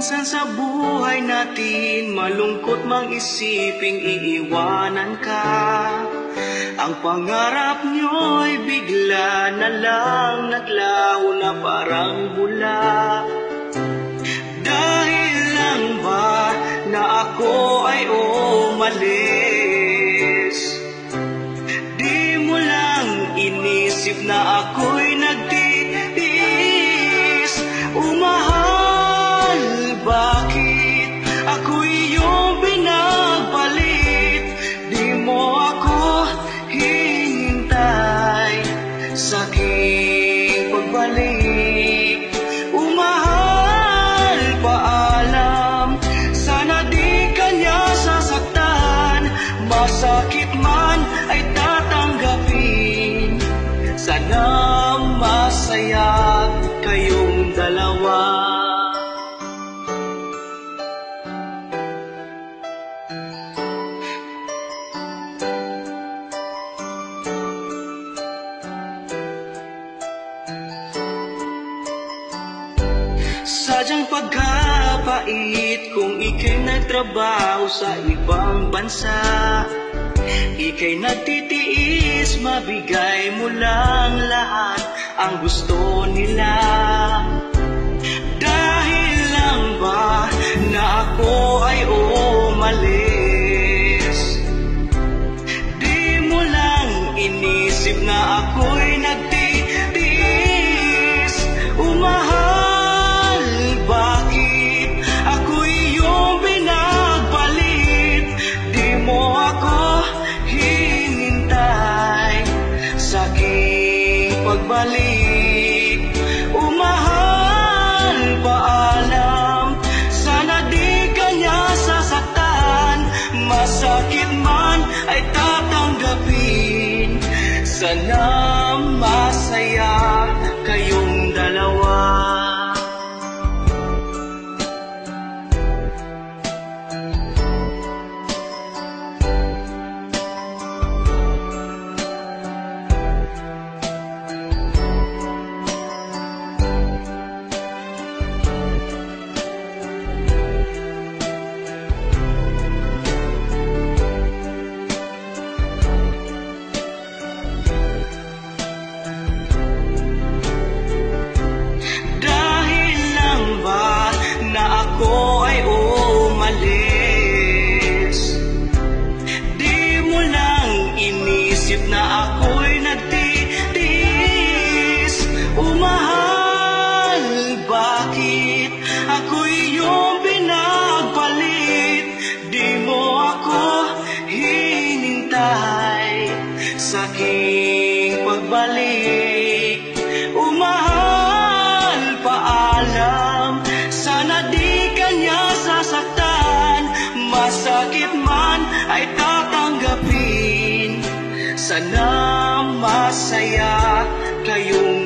Minsan sa buhay natin, malungkot mang isiping iiwanan ka. Ang pangarap nyo'y bigla na lang naglaho na parang bula. Dahil lang ba na ako ay umalis? Di mo lang inisip na ako'y nagtitiis. Umahal, bakit ako'y iyong pinagpalit? Di mo ako hinintay sa aking pagbalik. Umahal, paalam, sana di kanya sasaktan. Masakit man ay tatanggapin. Sana masaya kayong dalawa. Sadyang pagkapait kung ika'y nagtrabaho sa ibang bansa. Ika'y nagtitiis, mabigay mo lang lahat ang gusto nila. Dahil lang ba na ako ay umalis? Di mo lang inisip na ako'y nagtitiis. Umahal, bakit ako'y iyong pinagpalit? Di mo ako hinintay sa aking pagbalik. Umahal, paalam, sana di kanya sasaktan. Masakit man ay tatanggapin. Sana masaya kayong dalawa. Na ako'y nagtitiis. Umahal, bakit ako'y iyong pinagpalit? Di mo ako hinintay sa aking pagbalik. Umahal, paalam, sana di kanya sasaktan. Masakit man ay tatanggapin. Sana masaya kayong